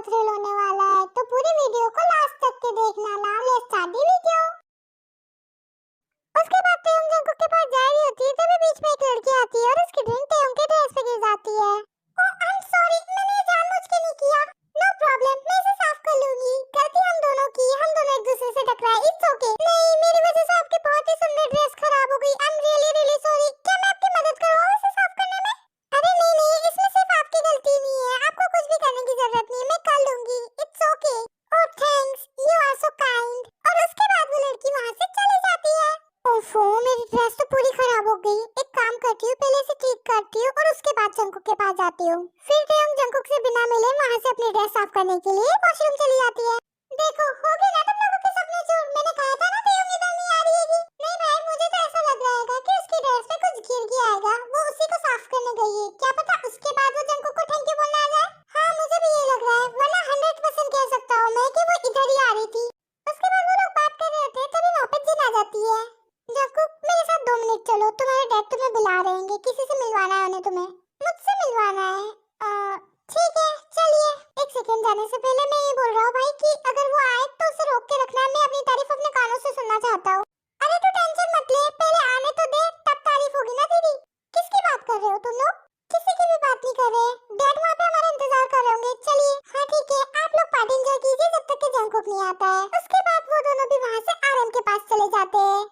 Thrill होने वाला है, तो पूरी वीडियो को लास्ट तक के देखना। Now let's start the video. उसके बाद तेयंग जंगकुक के पास जा रही होती है, तभी बीच में एक लड़की आती है और उसकी ड्रिंक तेयंग के ड्रेस पे गिर जाती है। ओह आई एम सॉरी, मैंने ये जानबूझ के नहीं किया। नो प्रॉब्लम, मैं इसे साफ कर लूंगी। गलती हम दोनों की, हम दोनों एक दूसरे से टकराए। It's okay. नहीं, मेरी वजह से आपकी बहुत ही सुंदर ड्रेस खराब हो गई। I am really really sorry. क्या मैं आपकी मदद करूं इसे साफ करने में? अरे नहीं नहीं, इसमें सिर्फ आपकी गलती नहीं है, आपको कुछ भी करने की जरूरत नहीं है, मैं कर लूंगी। It's okay. Oh thanks, you are so kind. और उसके बाद वो लड़की वहां से चली जाती है। ओफो, मेरी ड्रेस तो पूरी खराब हो गई। एक काम करती हूँ, पहले से ठीक करती हूँ और उसके बाद जंगकुक के पास जाती हूँ। फिर तेयंग जंगकुक से बिना मिले वहां से अपनी ड्रेस साफ करने के लिए वॉशरूम चली जाती है। देखो, हो गए ना तुम लोगों के सपने चूर। मैंने कहा था ना तेयंग इधर नहीं आ रही है। नहीं भाई, मुझे तो ऐसा लग रहा है कि उसकी ड्रेस पे कुछ गिर गया आएगा, वो उसी को साफ करने गई है। क्या पता उसके बाद वो जंगकुक को थैंक यू बोलने आ जाए। हाँ, मुझे भी ये लग रहा है, वरना 100% कह सकता हूँ मैं कि वो इधर ही आ रही थी। उसके बाद वो लोग बात कर रहे थे, तभी वहाँ पे जिन आ जाती है। जंगकुक, मेरे साथ 2 मिनट चलो, तुम्हारे डैड तुम्हें बुला रहे हैं। किसी से मिलवाना है उन्हें, तुम्हें मुझसे मिलवाना है। ठीक है, चलिए। एक सेकंड, जाने से पहले मैं ये बोल रहा हूँ भाई कि अगर वो आए तो उसे रोक के रखना। मैं अपनी तारीफ अपने कानों से सुनना चाहता हूँ। अरे तू टेंशन मत ले, पहले आने तो दे, तब तारीफ होगी ना तेरी। किसकी बात कर रहे हो तुम लोग? किसी की भी बात नहीं कर रहे। डैड वहाँ पे हमारा इंतजार कर रहे होंगे। चलिए। हाँ ठीक है, आप लोग पार्टी एंजॉय कीजिए जब तक कि जंगकुक नहीं आता है। उसके बाद वो दोनों भी वहाँ से आरएम के पास चले जाते हैं।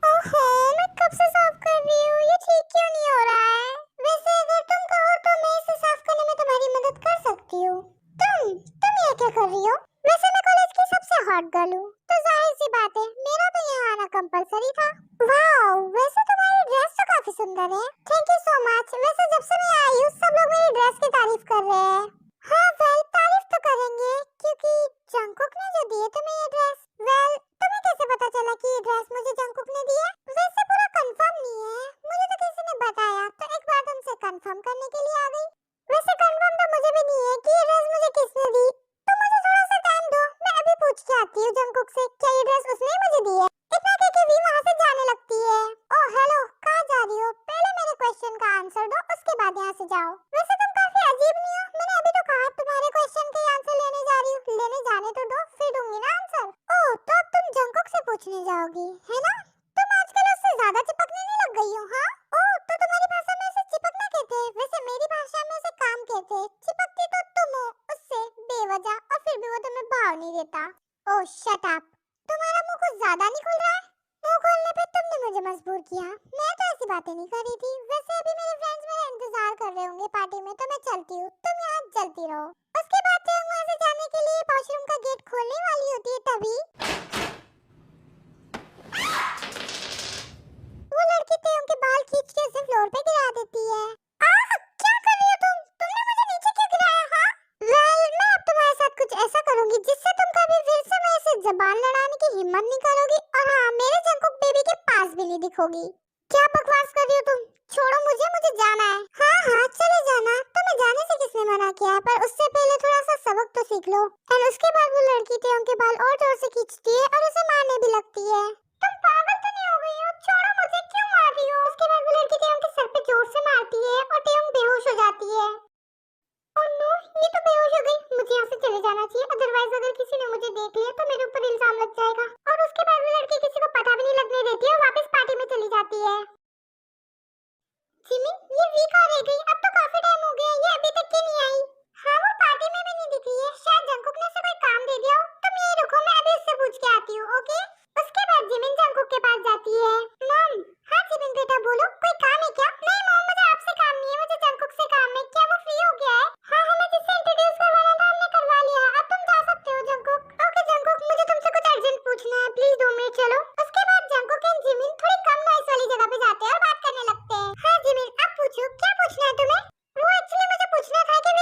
ओहो, मैं कब से साफ कर रही हूँ, ये ठीक क्यों नहीं हो रहा है? वैसे अगर तुम कहो तो मैं इसे साफ करने में तुम्हारी मदद कर सकती हूँ। तुम ये क्या कर रही हो? वैसे मैं कॉलेज की सबसे हॉट गर्ल हूँ, तो जाहिर सी बात है मेरा तो यहाँ आना कंपलसरी था। वाओ, वैसे तुम्हारी ड्रेस तो काफी सुंदर है। Thank you so much. वैसे जब से मैं आई हूँ सब लोग मेरी ड्रेस की तारीफ कर रहे हैं। हाँ वेल, तारीफ तो करेंगे क्योंकि जंगकुक ने जो दी है तुम्हें ये ड्रेस। वेल, तुम्हें कैसे पता चला कि ये ड्रेस मुझे जंगकुक ने दी है? वैसे पूरा कंफर्म नहीं है, मुझे तो किसी ने बताया, तो एक बार तुमसे कंफर्म करने के लिए आ गई। वैसे कंफर्म तो मुझे भी नहीं है कि ये ड्रेस मुझे किसने दी। तो मुझे थोड़ा सा टाइम दो, मैं अभी पूछ के आती हूँ जंगकुक से क्या ये ड्रेस उसने मुझे दी है। इतना कह के भी वहाँ से जाने लगती है। ओह हेलो, कहाँ जा रही हो? पहले मेरे क्वेश्चन का आंसर दो, उसके बाद यहाँ से जाओ। वैसे तुम काफी अजीब नहीं हो, मैंने अभी तो कहा तुम्हारे क्वेश्चन के आंसर लेने जा रही हूँ। लेने जाने तो दो, फिर दूंगी ना आंसर। ओह, तो अब तुम जंगकुक से पूछने जाओगी, है ना? तुम आजकल उससे ज्यादा चिपकने नहीं लग गई हो? हाँ। ओह, तो तुम्हारी भाषा में उसे चिपकना कहते हैं, वैसे मेरी भाषा में उसे काम कहते हैं। चिपकती तो तुम हो उससे बेवजह, और फिर भी वो तुम्हें भाव नहीं देता। ओह शट अप, तुम्हारा मुंह कुछ ज्यादा नहीं खुल रहा है? मुंह खोलने पे तुमने मुझे मजबूर किया, मैं तो ऐसी बातें नहीं कर रही थी। वैसे अभी मेरे फ्रेंड्स मेरा इंतजार कर रहे होंगे पार्टी में, तो मैं चलती हूँ, तुम यहाँ जलती रहो। उसके बाद तेयंग वहाँ से जाने के लिए वॉशरूम का गेट खोलने वाली होती है, तभी वो लड़की तेयंग के बाल खींच के उसे फ्लोर पे गिरा देती है। क्या कर रही हो तुम? तुमने मुझे नीचे क्यों गिराया? हाँ वेल, मैं अब तुम्हारे साथ कुछ ऐसा करूंगी जिससे तुम कभी फिर से मेरे से जबान लड़ाने की हिम्मत नहीं करोगी, और हाँ, मेरे जंगकुक बेबी के पास भी नहीं दिखोगी। क्या बकवास कर रही हो तुम? छोड़ो मुझे जाना है। हाँ हाँ चले जाना, तुम्हें जाने से किसने मना किया है, पर उससे पहले थोड़ा सा सबक तो सीख लो। और उसके बाद वो लड़की तेयंग के बाल और जोर से खींचती है और उसे मारने भी लगती है। तुम पागल तो नहीं हो गई हो? छोड़ो मुझे, क्यों मार रही हो? उसके बाद वो लड़की तेयंग के सर पे जोर से मारती है और तेयंग बेहोश हो जाती है। ओह नो, ये तो बेहोश हो गई। मुझे यहाँ से चले जाना चाहिए, अदरवाइज अगर किसी ने मुझे देख लिया तो मेरे ऊपर इल्जाम लग जाएगा। और उसके बाद वो लड़की किसी को पता भी नहीं लगने देती है और वापस पार्टी में चली जाती है। जिमिन, ये वीक हो रह गई, अब तो काफी टाइम हो गया, ये अभी तक क्यों नहीं आई? हाँ, वो पार्टी में भी नहीं दिखी है, शायद जंगकुक ने उसे कोई काम दे दिया हो। तुम यहीं रुको, मैं अभी उससे पूछ के आती हूँ, ओके? उसके बाद जिमिन जंगकुक के पास जाती है। मॉम। हाँ जिमिन बेटा, बोलो, कोई काम है क्या? नहीं मॉम, मुझे आपसे काम नहीं है, मुझे जंगकुक से काम है। क्या वो फ्री हो गया है? हाँ, हमें जिससे इंट्रोड्यूस करवाना था हमने करवा लिया, अब तुम जा सकते हो जंगकुक। ओके जंगकुक, मुझे तुमसे कुछ अर्जेंट पूछना है, प्लीज 2 मिनट चलो। उसके बाद जंगकुक एंड जिमिन थोड़ी कम नॉइस वाली जगह पे जाते हैं और बात करने लगते हैं। हाँ जिमिन, अब पूछो, क्या पूछना है तुम्हें? वो एक्चुअली मुझे पूछना था कि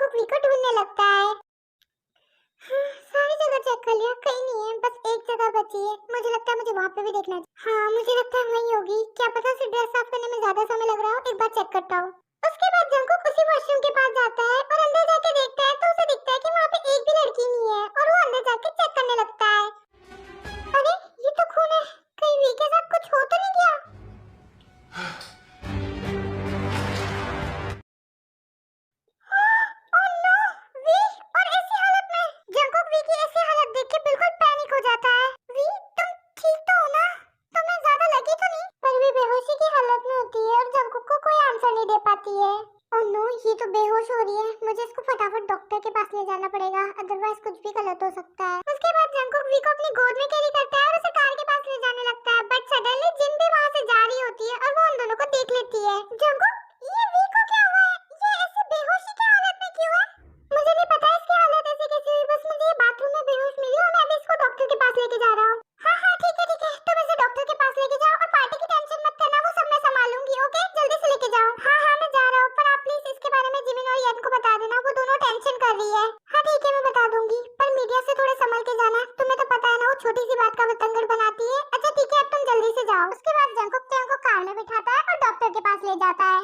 जंगकुक वी को ढूंढने लगता है। हाँ, सारी जगह चेक कर लिया, कहीं नहीं है, बस एक जगह बची है। मुझे लगता है मुझे वहाँ पे भी देखना चाहिए। हाँ, मुझे लगता है वहीं होगी। क्या पता उसे ड्रेस साफ करने में ज्यादा समय लग रहा हो, एक बार चेक करता हूँ। उसके बाद जंगकुक उसी वॉशरूम के पास जाता है और अंदर जाके देखता है तो उसे दिखता है कि वहाँ पे एक भी लड़की नहीं है और वो अंदर जाके चेक करने लगता है। अरे ये तो खून है, कहीं वी के साथ कुछ हो तो नहीं गया? ओह नो, वी! और ऐसी हालत में जंगकुक वी की ऐसी हालत देख के बिल्कुल पैनिक हो जाता है। वी, तुम ठीक तो हो ना? तुम्हें ज्यादा लगी तो नहीं? पर वी बेहोशी की हालत में होती है और जंगकुक को कोई आंसर नहीं दे पाती है। ओह नो, ये तो बेहोश हो रही है। मुझे इसको फटाफट डॉक्टर के पास ले जाना पड़ेगा, अदरवाइज कुछ भी गलत हो सकता है। उसके बाद जंगकुक वी को अपनी गोद में कैरी करता है और उसे कार के पास ले जाने लगता है। बट सडनली जिन भी वहाँ से जा रही होती है और वो उन दोनों को देख लेती है। जंगकुक, ये वी को क्या हुआ है? ये ऐसे बेहोशी की हालत में क्यों है? मुझे नहीं पता इसकी हालत ऐसे कैसे हुई, बस मुझे ये बाथरूम में बेहोश मिली और मैं अभी इसको डॉक्टर के पास लेके जा रहा हूँ। हाँ हाँ ठीक है, तुम इसे डॉक्टर के पास लेके जाओ और पार्टी की टेंशन मत करना, वो सब मैं संभालूंगी। ओके, जल्दी से लेके जाओ। हाँ हाँ मैं जा रहा हूँ, पर आप प्लीज इसके बारे में जिमिन और येन को बता देना, वो दोनों टेंशन कर रही है। हाँ ठीक है, मैं बता दूंगी, पर मीडिया से थोड़े संभल के जाना, तुम्हें तो पता है ना वो छोटी सी बात का बतंगड़ बनाती है। अच्छा ठीक है, अब तुम जल्दी से जाओ। उसके बाद जंगकुक तेयों को कार में बिठाता है और डॉक्टर के पास ले जाता है।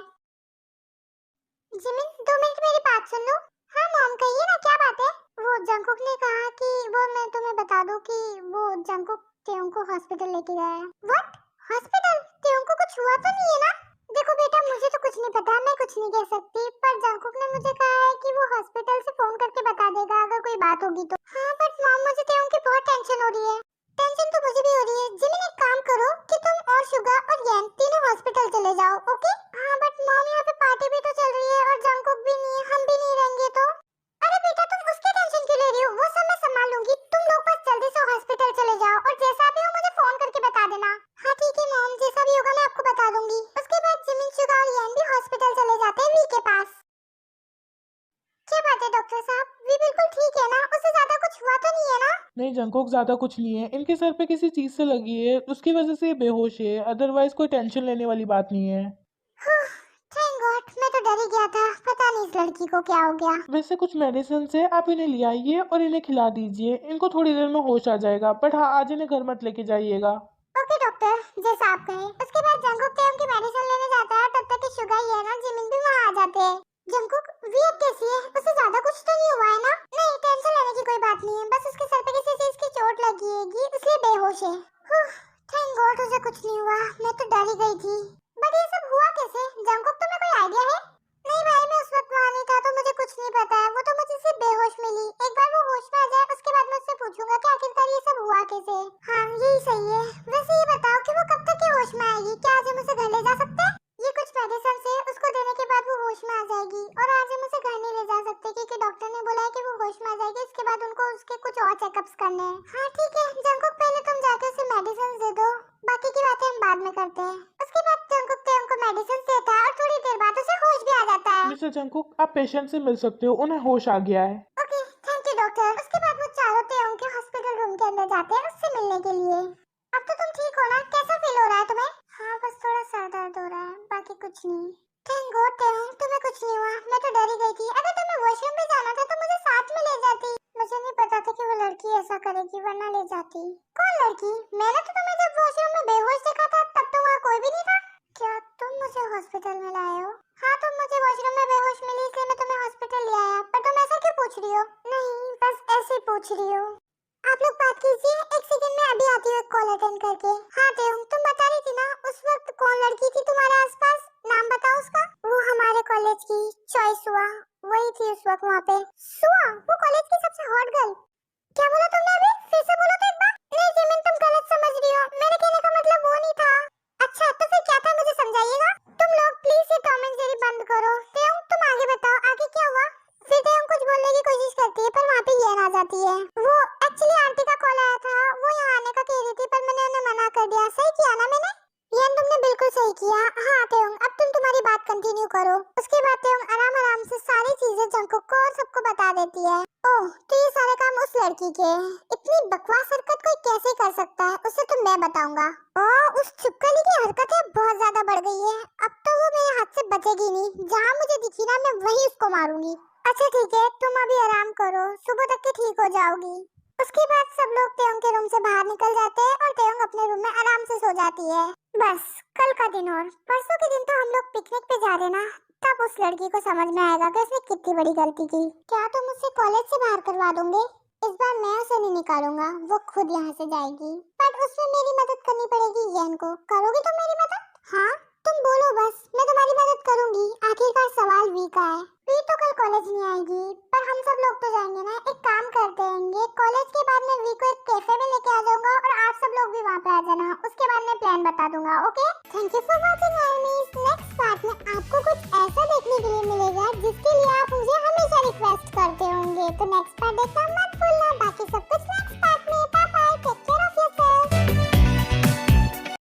जिमिन 2 मिनट मेरी बात सुन लो। हाँ मॉम, कहिए ना, क्या बात है? वो जंगकुक ने कहा कि वो मैं तुम्हें बता दूं कि वो जंगकुक तेयों को हॉस्पिटल लेके गया है। व्हाट? हॉस्पिटल? तेयों को कुछ हुआ तो नहीं है ना? देखो बेटा, मुझे तो कुछ नहीं पता, मैं कुछ नहीं कह सकती, पर जंगकुक ने मुझे कहा है कि वो हॉस्पिटल से फोन करके बता देगा अगर कोई बात होगी तो। हाँ बट मॉम, मुझे तेयों की बहुत टेंशन हो रही है। टेंशन तो मुझे भी हो रही है। जिमिन एक काम करो कि तुम और शुगा और येन तीनों हॉस्पिटल चले जाओ। ओके? हाँ बट मॉम, यहाँ पे पार्टी भी तो चल रही है और जंगकुक भी नहीं है, हम भी नहीं रहेंगे तो। अरे बेटा, तुम उसकी टेंशन क्यों ले रही हो? वो सब मैं संभाल लूंगी, तुम लोग बस जल्दी से हॉस्पिटल चले जाओ और जैसा भी हो मुझे फोन करके बता देना। हाँ ठीक है मॉम, जैसा भी होगा मैं आपको बता दूंगी। उसके बाद जिमिन, शुगा और येन भी हॉस्पिटल चले जाते हैं वी के पास। क्या बात है डॉक्टर साहब, वी बिल्कुल ठीक है ना? उसे ज्यादा कुछ हुआ तो नहीं है ना? नहीं जंगकुक ज्यादा कुछ नहीं है, इनके सर पे किसी चीज से लगी है, उसकी वजह से ये बेहोश है, अदरवाइज कोई टेंशन लेने वाली बात नहीं है। थैंक गॉड, मैं तो डर ही गया था, पता नहीं इस लड़की को क्या हो गया। वैसे कुछ मेडिसिन है, आप इन्हें ले आइए और इन्हें खिला दीजिए, इनको थोड़ी देर में होश आ जाएगा, बट हाँ आज इन्हें घर मत लेके जाइएगा। ओके डॉक्टर, जैसा आप कहें। उसके बाद जंगकुक तेयम की मेडिसिन लेने जाता है, तब तक कि शुगा, येन और जिमिन भी वहाँ आ जाते हैं। जंगकुक, वी अब कैसी है? उसे ज्यादा कुछ तो नहीं हुआ है ना? नहीं, टेंशन लेने की कोई बात नहीं है, बस उसके सर पे किसी चीज की चोट लगी हैगी, इसलिए बेहोश है। थैंक गॉड उसे कुछ नहीं हुआ, मैं तो डर ही गई थी। बट ये सब हुआ कैसे? जंगकुक, तुम्हें कोई आइडिया है? नहीं भाई, मैं उस वक्त वहाँ नहीं था तो मुझे कुछ नहीं पता है, वो तो मुझे सिर्फ बेहोश मिली। एक बार वो होश में आ जाए उसके बाद मैं उससे पूछूंगा कि आखिरकार ये सब हुआ कैसे। हाँ यही सही है। वैसे ये बताओ कि वो कब तक ये होश में आएगी? क्या आज हम उसे घर ले जा सकते हैं? ये कुछ मेडिसिन है, उसको देने के बाद वो होश में आ जाएगी, और आज हम उसे घर नहीं ले जा सकते क्योंकि डॉक्टर ने बोला है कि वो होश में आ जाएगी, इसके बाद उनको उसके कुछ और चेकअप्स करने हैं। हाँ ठीक है जंगकुक, पहले तुम जाके उसे मेडिसिन दे दो, बाकी की बातें हम बाद में करते हैं। उसके बाद जंगकुक तेयम को मेडिसिन देता है और थोड़ी देर बाद उसे होश भी आ जाता है। मिस्टर जंगकुक, आप पेशेंट से मिल सकते हो, उन्हें होश आ गया है। Okay thank you doctor. उसके बाद वो चारों तेयम के हॉस्पिटल रूम के अंदर जाते हैं उससे मिलने के लिए। अब तो तुम ठीक हो ना? कैसा फील हो रहा है तुम्हें? हाँ बस थोड़ा सर दर्द हो रहा है, बाकी कुछ नहीं। थैंक गॉड तेयम, तुम्हें कुछ नहीं हुआ, मैं तो डर ही गई थी। अगर तुम्हें वॉशरूम भी जाना था तो मुझे साथ में ले जाती। मुझे नहीं पता था कि वो लड़की ऐसा करेगी, वरना ले जाती। कौन लड़की? मैंने तो तुम्हें जब वॉशरूम में बेहोश देखा था तब तो वहाँ कोई भी नहीं था। क्या तुम मुझे हॉस्पिटल में लाए हो? हाँ, तुम मुझे वॉशरूम में बेहोश मिली इसलिए मैं तुम्हें हॉस्पिटल ले आया, पर तुम ऐसा क्यों पूछ रही हो? नहीं, बस ऐसे ही पूछ रही हूँ। आप लोग बात कीजिए, एक सेकंड में अभी आती हूँ कॉल अटेंड करके। हाँ तेयम, तुम बता रही थी ना उस वक्त कौन लड़की थी तुम्हारे आसपास? नाम बताओ उसका। वो हमारे कॉलेज की चॉइस हुआ, वही थी उस वक्त वहाँ पे। सुआ, वो कॉलेज की सबसे हॉट गर्ल। क्या बोला तुमने अभी? फिर से बोलो तो एक बार। नहीं जिमिन, तुम गलत समझ रही हो, मेरे कहने का मतलब वो नहीं था। अच्छा तो फिर क्या था, मुझे समझाइएगा। तुम लोग प्लीज ये टॉम एंड जेरी बंद करो। तेयम तुम आगे बताओ, आगे क्या हुआ? फिर तेयम कुछ बोलने की कोशिश करती है पर वहाँ पे येन आ जाती है। वो एक्चुअली आंटी का कॉल आया था, वो यहाँ आने का कह रही थी पर मैंने उन्हें मना कर दिया। सही किया ना मैंने? येन तुमने बिल्कुल सही किया। हाँ तेयम, अब तुम तुम्हारी बात कंटिन्यू करो। उसके बाद तेयम आराम आराम से सारी चीजें जंगकुक को और सबको बता देती है। ओह, तो ये सारे काम उस लड़की के हैं। इतनी बकवास हरकत कोई कैसे कर सकता है, उसे तो मैं बताऊंगा। ओह, उस छिपकली की हरकतें बहुत ज्यादा बढ़ गई है, अब तो वो मेरे हाथ से बचेगी नहीं। जहाँ मुझे दिखी ना मैं वहीं उसको मारूंगी। अच्छा ठीक है, तुम अभी आराम करो, सुबह तक के ठीक हो जाओगी। उसके बाद सब लोग तेयोंग के रूम से बाहर निकल जाते हैं और तेयोंग अपने रूम में आराम से सो जाती है। बस कल का दिन और परसों के दिन तो हम लोग पिकनिक पे जा रहे ना, तब उस लड़की को समझ में आएगा कि उसने कितनी बड़ी गलती की। क्या तुम उससे कॉलेज से बाहर करवा दोगे? इस बार मैं उसे नहीं निकालूंगा, वो खुद यहाँ से जाएगी। पर उसमें मेरी मदद करनी पड़ेगी येन को। करोगी तुम मेरी मदद? हाँ तुम बोलो बस, मैं तुम्हारी मदद करूंगी। आखिरकार सवाल वी का है। वी तो कल कॉलेज नहीं आएगी, पर हम सब लोग तो जाएंगे ना। एक काम करते हैं, कॉलेज के बाद मैं वी को एक कैफे में लेके आ जाऊंगा और आप सब लोग भी वहाँ पे आ जाना। उसके बाद मैं प्लान बता दूंगा। Okay, thank you for watching.